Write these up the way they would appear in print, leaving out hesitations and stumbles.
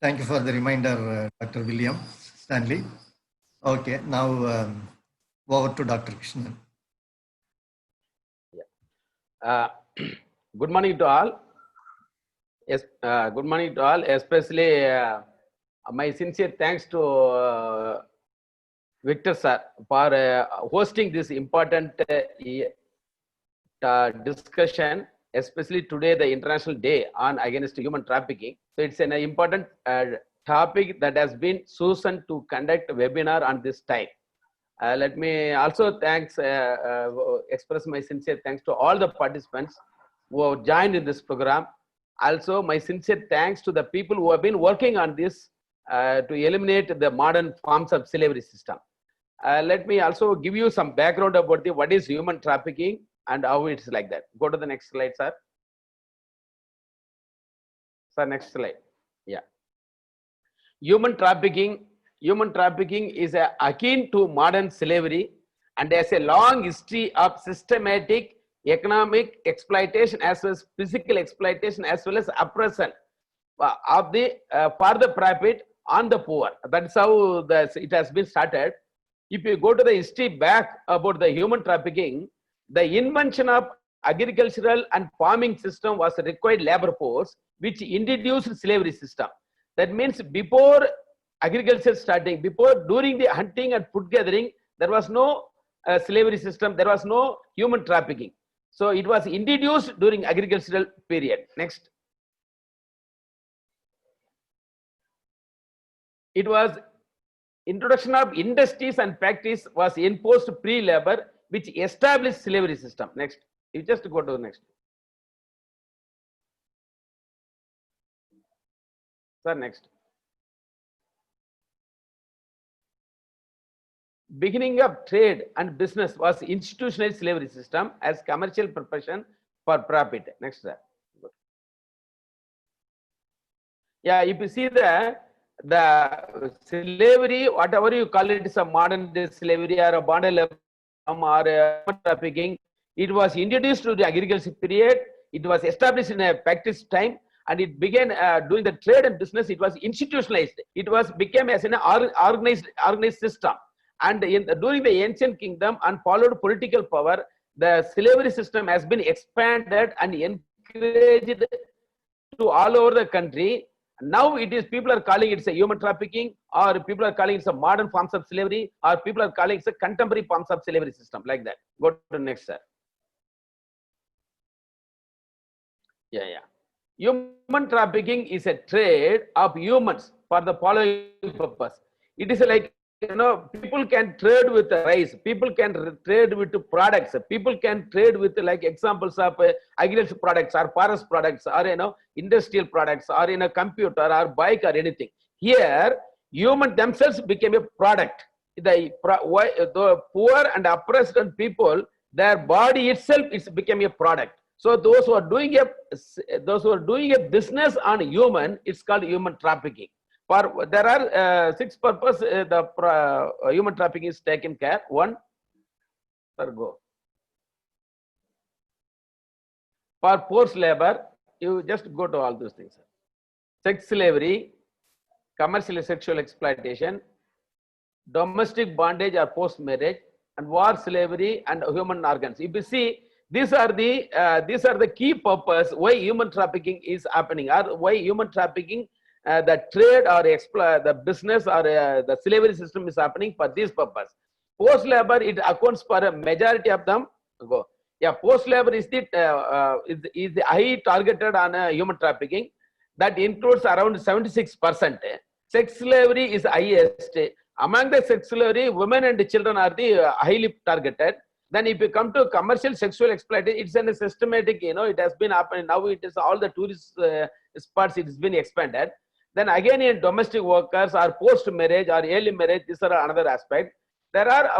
Thank you for the reminder, Dr. William Stanley. Okay, now over to Dr. Krishnan. Good morning to all. Yes, good morning to all. Especially my sincere thanks to Victor sir for hosting this important discussion, especially today, the International Day on Against Human Trafficking. So it's an important topic that has been chosen to conduct a webinar on this time. Let me also express my sincere thanks to all the participants who have joined in this program. Also, my sincere thanks to the people who have been working on this to eliminate the modern forms of slavery system. Let me also give you some background about what is human trafficking and how it's like that. Go to the next slide, sir. Sir, next slide. Yeah. Human trafficking is akin to modern slavery and has a long history of systematic economic exploitation as well as physical exploitation as well as oppression of the for the profit on the poor. That's how it has been started. If you go to the history back about the human trafficking, the invention of agricultural and farming system was a required labor force which introduced slavery system. That means before agriculture starting, during the hunting and food gathering, there was no slavery system, there was no human trafficking. So it was introduced during agricultural period. Next. It was introduction of industries and factories was enforced pre-labor, which established slavery system. Next. You just go to the next. Sir, next. Beginning of trade and business was institutionalized slavery system as commercial profession for profit. Next, sir. Yeah, if you see the slavery, whatever you call it, is a modern day slavery or a bondage or trafficking, it was introduced to the agriculture period. It was established in a practice time, and it began doing the trade and business. It was institutionalized. It became as an organized system. And during the ancient kingdom and followed political power, the slavery system has been expanded and encouraged to all over the country. Now it is, people are calling it a human trafficking, or people are calling it a modern forms of slavery, or people are calling it a contemporary forms of slavery system, like that. Go to the next, sir. Yeah. Human trafficking is a trade of humans for the following purpose. It is like, people can trade with rice, people can trade with products, people can trade with like examples of agricultural products or forest products or industrial products or in a computer or bike or anything. Here, human themselves became a product. The poor and oppressed people, their body itself became a product. So those who are doing a business on human, it's called human trafficking. There are 6 purposes the human trafficking is taken care. 1, go. For forced labor, you just go to all those things. Sex slavery, commercial sexual exploitation, domestic bondage or forced marriage, and war slavery and human organs. If you see, these are the key purpose why human trafficking is happening, or why human trafficking, the trade or the business or the slavery system is happening for this purpose. Forced labor, it accounts for a majority of them. Go. Yeah, forced labor is the high targeted on human trafficking. That includes around 76%. Sex slavery is highest. Among the sex slavery, women and children are the highly targeted. Then if you come to commercial sexual exploitation, it's in a systematic, it has been happening. Now it is all the tourist spots, it has been expanded. Then again in domestic workers or post marriage or early marriage, these are another aspect. There are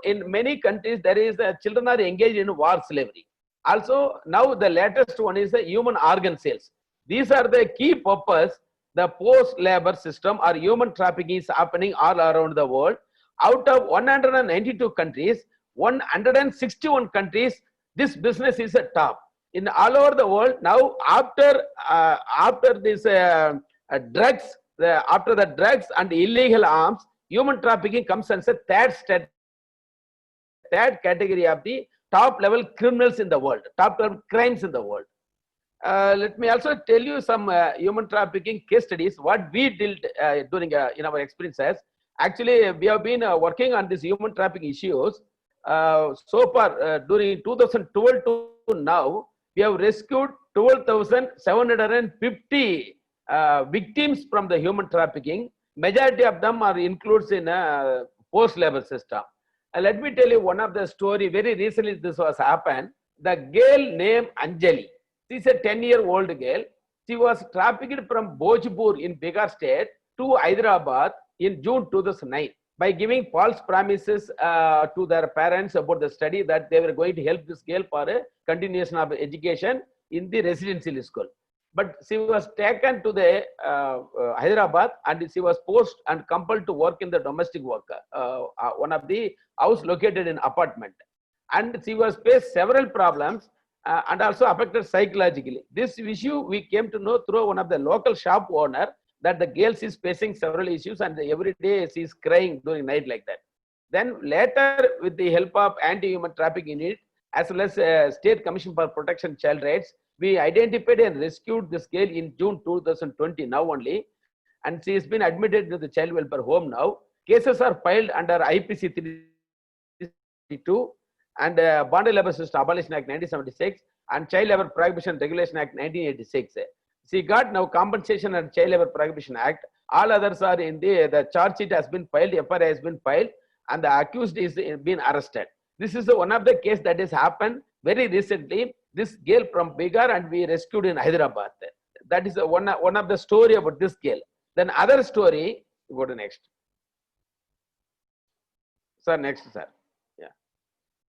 in many countries, there is children are engaged in war slavery. Also now the latest one is the human organ sales. These are the key purpose. The post labor system or human trafficking is happening all around the world. Out of 192 countries, 161 countries, this business is a top. In all over the world now, after this drugs after the drugs and illegal arms, human trafficking comes as a third category of the top level criminals in the world, top level crimes in the world. Let me also tell you some human trafficking case studies, what we did during in our experiences. Actually, we have been working on these human trafficking issues. So far, during 2012 to now, we have rescued 12,750 victims from the human trafficking. Majority of them are included in a post-labor system. Let me tell you one of the story. Very recently, this was happened. The girl named Anjali. She's a 10-year-old girl. She was trafficked from Bhojpur in Bihar state to Hyderabad in June 2009 by giving false promises to their parents about the study that they were going to help this girl for a continuation of education in the residential school. But she was taken to the Hyderabad and she was forced and compelled to work in the domestic work, one of the house located in apartment. And she was faced several problems and also affected psychologically. This issue we came to know through one of the local shop owner that the girl is facing several issues and every day she is crying during night like that. Then later with the help of anti-human trafficking unit as well as State Commission for Protection Child Rights, we identified and rescued this girl in June 2020 now only, and she has been admitted to the child welfare home now. Cases are filed under IPC 332 and Bond Labor System Abolition Act 1976 and Child Labor Prohibition Regulation Act 1986. She got now compensation and Child Labor Prohibition Act. All others are in the charge sheet has been filed, FIR has been filed, and the accused is been arrested. This is one of the case that has happened very recently. This girl from Bihar and we rescued in Hyderabad. That is one of the story about this girl. Then other story, go to next. Sir, next, sir.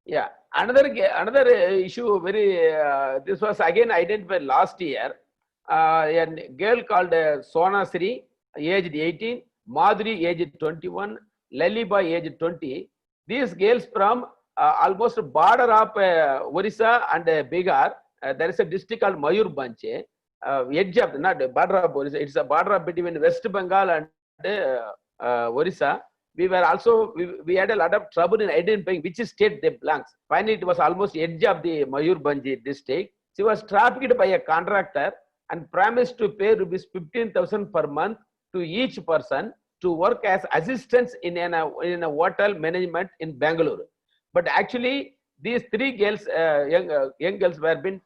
Yeah, another issue. Very this was again identified last year. A girl called Sona Sri, aged 18, Madhuri, aged 21, Laliba, aged 20. These girls from almost border of Orissa and Bihar. There is a district called Mayurbhanj. Edge of not border of Orissa. It's a border between West Bengal and Orissa. We were also we had a lot of trouble in identifying which state they belongs. Finally, it was almost edge of the Mayurbhanj district. She was trafficked by a contractor and promised to pay rupees 15,000 per month to each person to work as assistants in a hotel management in Bangalore. But actually, these three girls, young girls, were been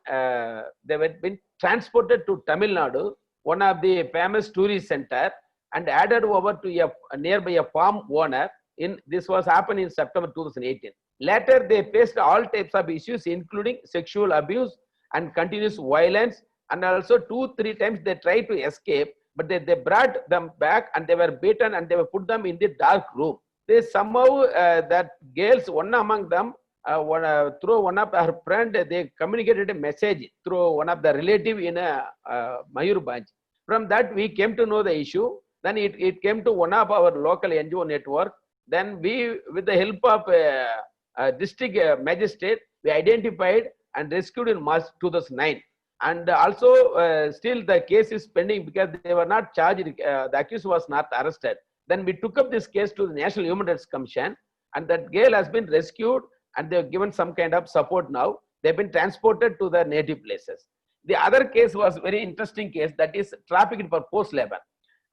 transported to Tamil Nadu, one of the famous tourist center, and added over to a nearby a farm owner. This was happened in September 2018. Later, they faced all types of issues, including sexual abuse and continuous violence, and also 2-3 times they tried to escape, but they brought them back and they were beaten and they were put them in the dark room. They somehow that girls, one among them, through one of her friend, they communicated a message through one of the relative in Mayurbhanj. From that, we came to know the issue. Then it came to one of our local NGO network. Then we, with the help of district magistrate, we identified and rescued in March 2009. And also still the case is pending because they were not charged, the accused was not arrested. Then we took up this case to the National Human Rights Commission, and that girl has been rescued and they've given some kind of support now. They've been transported to their native places. The other case was very interesting case, that is trafficking for post labor.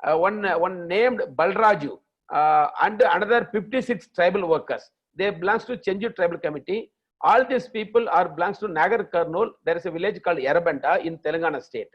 One named Balraju and another 56 tribal workers. They belongs to Chenju tribal committee. All these people are belongs to Nagar Kurnool. There is a village called Yarabanta in Telangana state.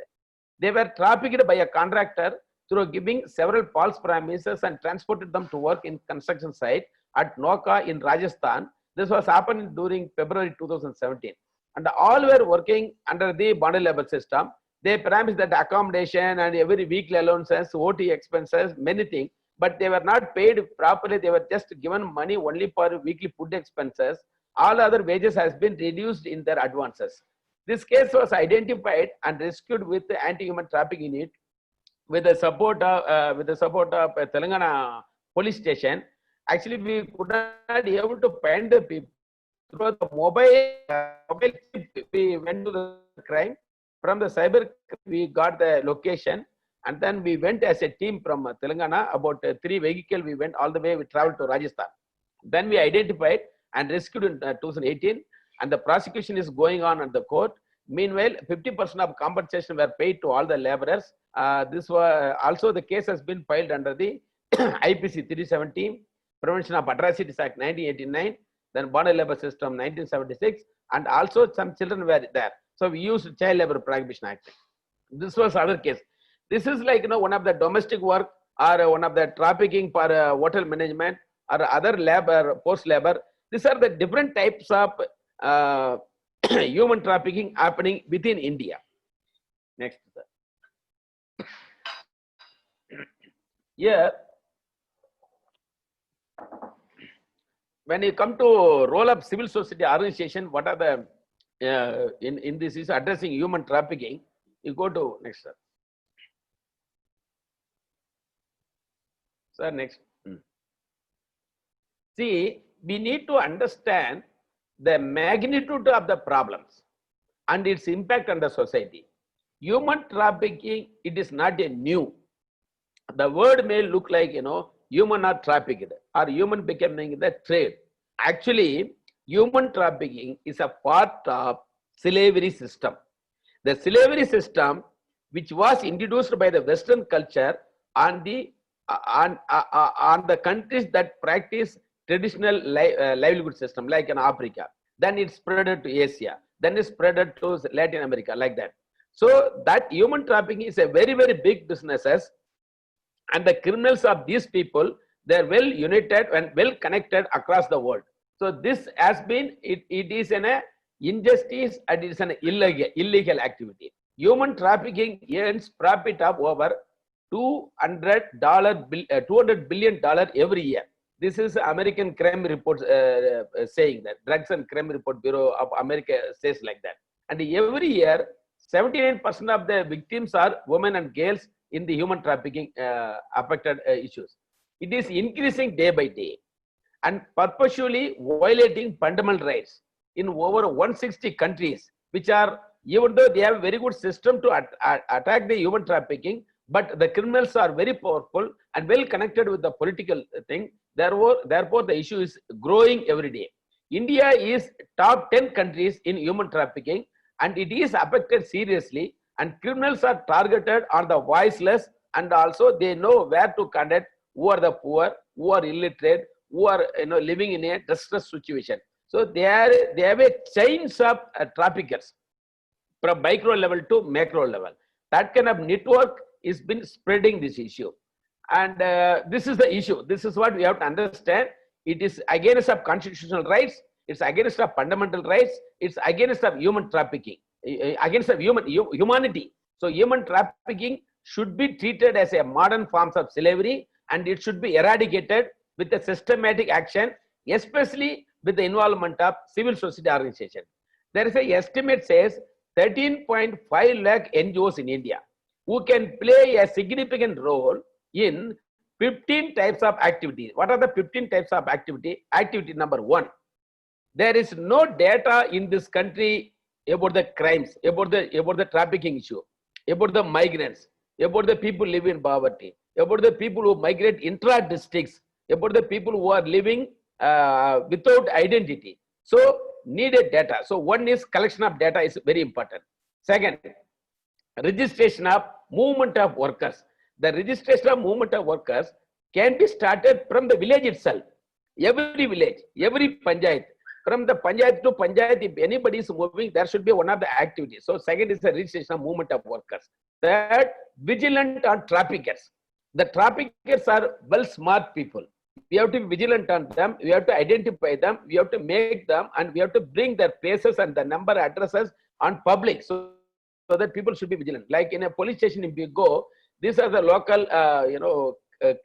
They were trafficked by a contractor through giving several false promises and transported them to work in construction site at Noka in Rajasthan. This was happening during February 2017. And all were working under the bonded labor system. They promised that accommodation and every weekly allowances, OT expenses, many things, but they were not paid properly. They were just given money only for weekly food expenses. All other wages has been reduced in their advances. This case was identified and rescued with the anti-human trafficking unit with the support of Telangana police station. Actually, we could not be able to find the people through the mobile chip. We went to the crime. From the cyber, we got the location And then we went as a team from Telangana, about 3 vehicles. We went all the way, we traveled to Rajasthan. Then we identified and rescued in 2018, and the prosecution is going on at the court. Meanwhile, 50% of compensation were paid to all the laborers. This was also the case has been filed under the IPC 317, Prevention of Atrocities Act 1989, then Bonded Labor System 1976, and also some children were there. So we used Child Labor Prohibition Act. This was other case. This is like, one of the domestic work or one of the trafficking for hotel management or other labor, forced labor. These are the different types of human trafficking happening within India. Next. Here, when you come to role of civil society organization, what are the in this is addressing human trafficking? You go to next, sir. Sir, next. See, we need to understand the magnitude of the problems and its impact on the society. Human trafficking, it is not a new. The word may look like, human are trafficked or human becoming the trade. Actually, human trafficking is a part of slavery system. The slavery system, which was introduced by the Western culture on the countries that practice traditional livelihood system, like in Africa. Then it spread to Asia. Then it spread to Latin America, like that. So that human trafficking is a very, very big businesses, and the criminals of these people, they're well united and well connected across the world. So this has been, it is an injustice and it is an illegal activity. Human trafficking earns profit of over $200 billion every year. This is American Crime Report saying that. Drugs and Crime Report Bureau of America says like that. And every year, 79% of the victims are women and girls in the human trafficking affected issues. It is increasing day by day and purposefully violating fundamental rights in over 160 countries, which are, even though they have a very good system to attack the human trafficking, but the criminals are very powerful and well connected with the political thing. Therefore, the issue is growing every day. India is top 10 countries in human trafficking, and it is affected seriously, and criminals are targeted on the voiceless, and also they know where to conduct, who are the poor, who are illiterate, who are living in a distress situation. So they have a chains of traffickers from micro level to macro level. That kind of network is been spreading this issue. And this is the issue. This is what we have to understand. It is against of constitutional rights. It's against of fundamental rights. It's against of human trafficking, against of humanity. So human trafficking should be treated as a modern form of slavery, and it should be eradicated with a systematic action, especially with the involvement of civil society organization. There is an estimate says 13.5 lakh NGOs in India who can play a significant role in 15 types of activities. What are the 15 types of activity? Activity number 1. There is no data in this country about the crimes, about the trafficking issue, about the migrants, about the people living in poverty, about the people who migrate intra-districts, about the people who are living without identity. So needed data. So one is collection of data is very important. Second, registration of movement of workers. The registration of movement of workers can be started from the village itself. Every village, every panchayat, from the panchayat to panchayat, if anybody is moving, there should be one of the activities. So second is the registration of movement of workers. Third, vigilant on traffickers. The traffickers are well smart people. We have to be vigilant on them. We have to identify them. We have to make them, and we have to bring their places and the number addresses on public, so that people should be vigilant. Like in a police station, if you go, these are the local,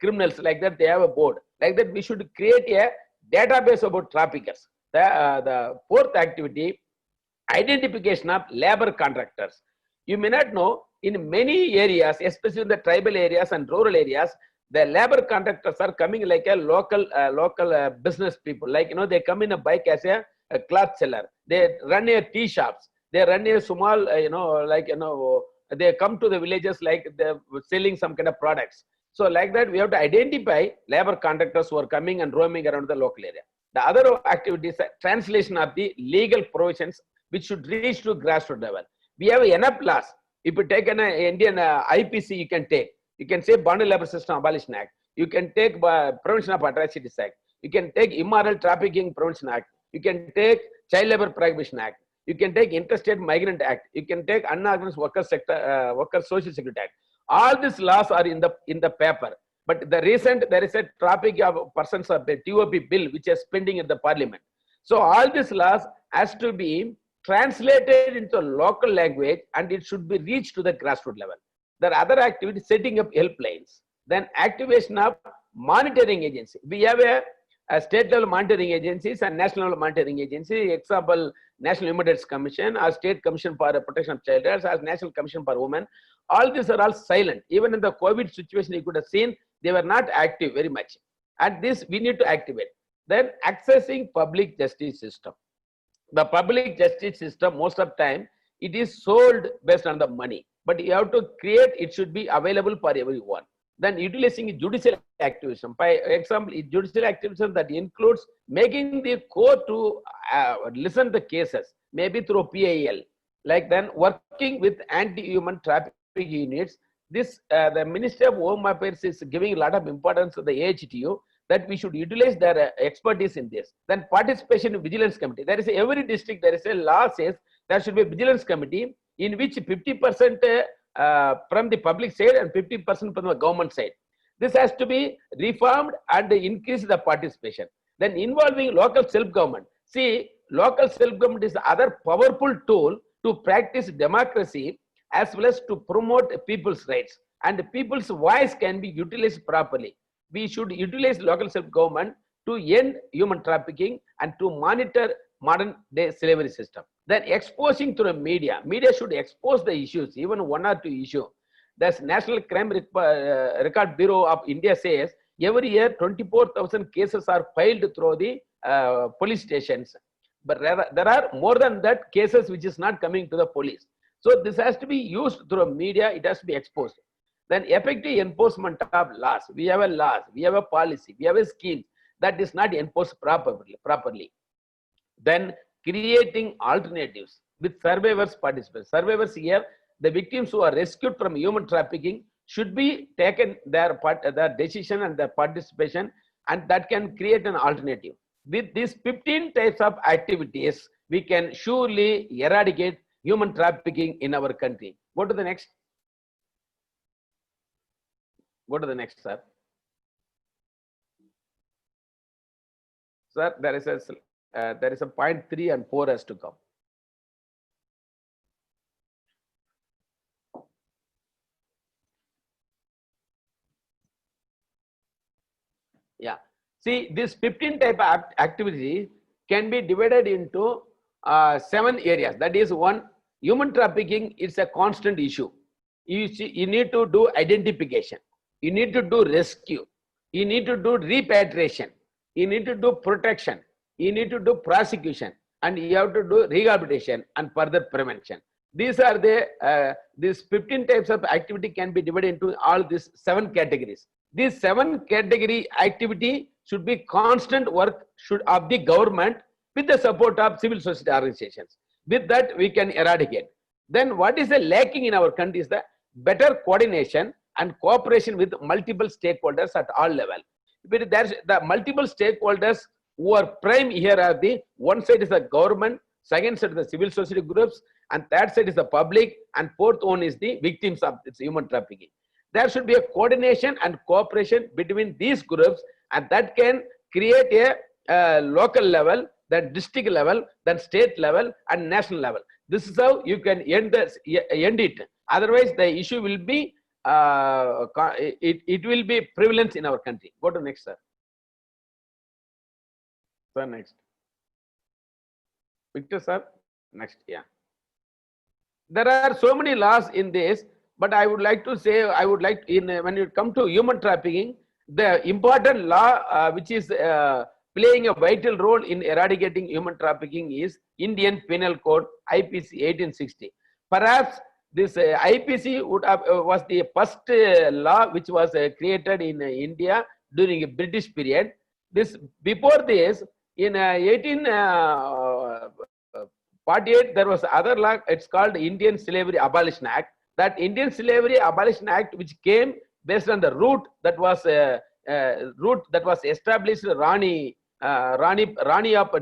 criminals. Like that, they have a board. Like that, we should create a database about traffickers. The fourth activity, identification of labor contractors. You may not know, in many areas, especially in the tribal areas and rural areas, the labor contractors are coming like a local business people. Like, they come in a bike as a cloth seller. They run a tea shops. They run a small, they come to the villages like they're selling some kind of products. So like that, we have to identify labor contractors who are coming and roaming around the local area. The other activities are translation of the legal provisions which should reach to grassroots level. We have enough laws. If you take an Indian IPC, you can say Bonded Labor System Abolition Act. You can take Prevention of Atrocities Act. You can take Immoral Trafficking Prevention Act. You can take Child Labor Prohibition Act. You can take Interstate Migrant Act. You can take Unorganized Workers Sector, Workers Social Security Act. All these laws are in the paper. But there is a traffic of persons of the TOP bill which is pending in the parliament. So all these laws has to be translated into local language and it should be reached to the grassroots level. There are other activities, setting up helplines, then activation of monitoring agency. We have a state level monitoring agencies and national level monitoring agency. Example, National Human Rights Commission or State Commission for the Protection of Child Rights or National Commission for Women. All these are all silent. Even in the COVID situation, you could have seen they were not active very much. And this we need to activate. Then accessing public justice system. The public justice system, most of the time, it is sold based on the money. But you have to create, it should be available for everyone. Then utilizing judicial activism. By example, judicial activism that includes making the court to listen the cases, maybe through PIL. Like then working with anti-human trafficking units. This the Ministry of Home Affairs is giving a lot of importance to the AHTU that we should utilize their expertise in this. Then participation in vigilance committee. There is every district, there is a law says there should be a vigilance committee in which 50% from the public side and 50% from the government side. This has to be reformed and increase the participation. Then involving local self-government. See, local self-government is the other powerful tool to practice democracy as well as to promote people's rights. And the people's voice can be utilized properly. We should utilize local self-government to end human trafficking and to monitor modern day slavery system. Then exposing through media. Media should expose the issues, even one or two issues. The National Crime Record Bureau of India says every year 24,000 cases are filed through the police stations. But there are more than that cases which is not coming to the police. So this has to be used through media, it has to be exposed. Then effective enforcement of laws. We have a laws, we have a policy, we have a scheme that is not enforced properly. Then creating alternatives with survivors participants. Survivors here, the victims who are rescued from human trafficking should be taken their decision and their participation, and that can create an alternative. With these 15 types of activities, we can surely eradicate human trafficking in our country. Go to the next. Go to the next, sir. Sir, there is a point 3 and 4 has to come. Yeah. See, this 15 type of activity can be divided into 7 areas. That is, one, human trafficking is a constant issue. You need to do identification. You need to do rescue. You need to do repatriation. You need to do protection. You need to do prosecution. And you have to do rehabilitation and further prevention. These are these 15 types of activity can be divided into all these 7 categories. These 7 category activity should be constant work of the government with the support of civil society organizations. With that, we can eradicate. Then what is the lacking in our country is the better coordination and cooperation with multiple stakeholders at all levels. There's the multiple stakeholders who are prime here are the one side is the government, second side is the civil society groups, and third side is the public, and fourth one is the victims of human trafficking. There should be a coordination and cooperation between these groups, and that can create a local level, then district level, then state level, and national level. This is how you can end it. Otherwise, the issue will be it will be prevalent in our country. Go to next, sir. Sir, next. Victor, sir, next. Yeah. There are so many laws in this, but I would like to say, when you come to human trafficking, the important law which is playing a vital role in eradicating human trafficking is Indian Penal Code IPC 1860. Perhaps this IPC would have, was the first law which was created in India during a British period. This before this, in 1848, there was other law. It's called Indian Slavery Abolition Act. That Indian Slavery Abolition Act, which came based on the route that was established Rani of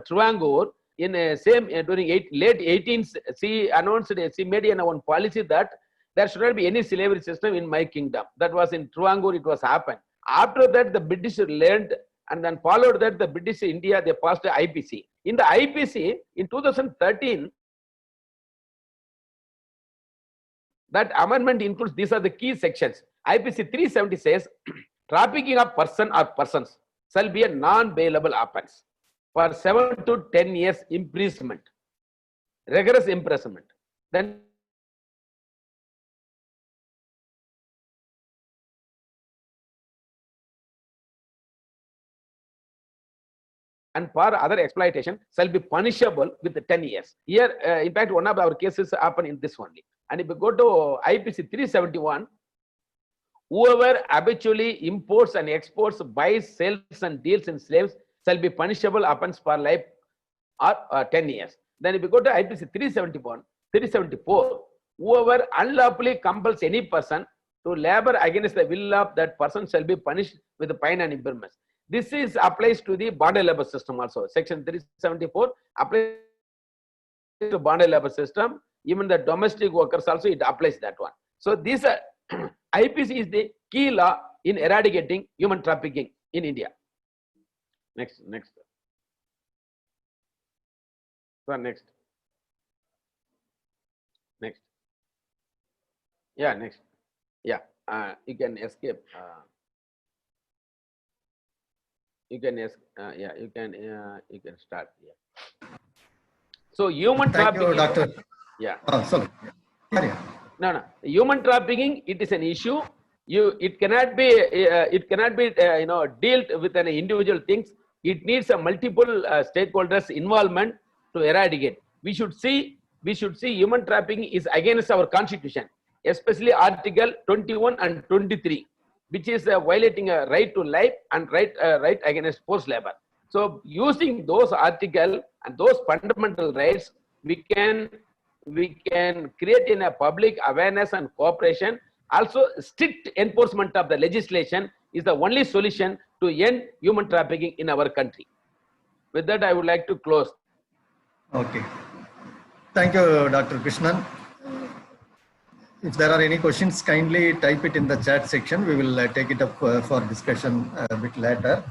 Trivandrum in during late 18th. She announced, she made one policy that there should not be any slavery system in my kingdom. That was in Trivandrum. It was happened. After that, the British learned, and then followed that the British India, they passed the IPC. In the IPC in 2013, that amendment includes, these are the key sections. IPC 370 says, trafficking of person or persons shall be a non-bailable offense for 7 to 10 years imprisonment, rigorous imprisonment. Then and for other exploitation shall be punishable with 10 years. Here, in fact, one of our cases happen in this only. And if you go to IPC 371, whoever habitually imports and exports, buys, sells, and deals in slaves shall be punishable offense for life or 10 years. Then if you go to IPC 374, whoever unlawfully compels any person to labor against the will of that person shall be punished with fine and imprisonment. This is applies to the bonded labor system also. Section 374 applies to bonded labor system. Even the domestic workers also, it applies that one. So this IPC is the key law in eradicating human trafficking in India. Next. So next. Yeah, next. Yeah, you can escape. You can start. Yeah. So human Thank trafficking. you, Doctor. Yeah. Sorry. Yeah. No. Human trafficking, it is an issue. It cannot be dealt with an individual things. It needs a multiple stakeholders involvement to eradicate. We should see human trafficking is against our constitution, especially Article 21 and 23, which is violating a right to life and right against forced labor. So using those articles and those fundamental rights, we can create in a public awareness and cooperation. Also, strict enforcement of the legislation is the only solution to end human trafficking in our country. With that, I would like to close. Okay. Thank you, Dr. Krishnan. If there are any questions, kindly type it in the chat section. We will take it up for discussion a bit later.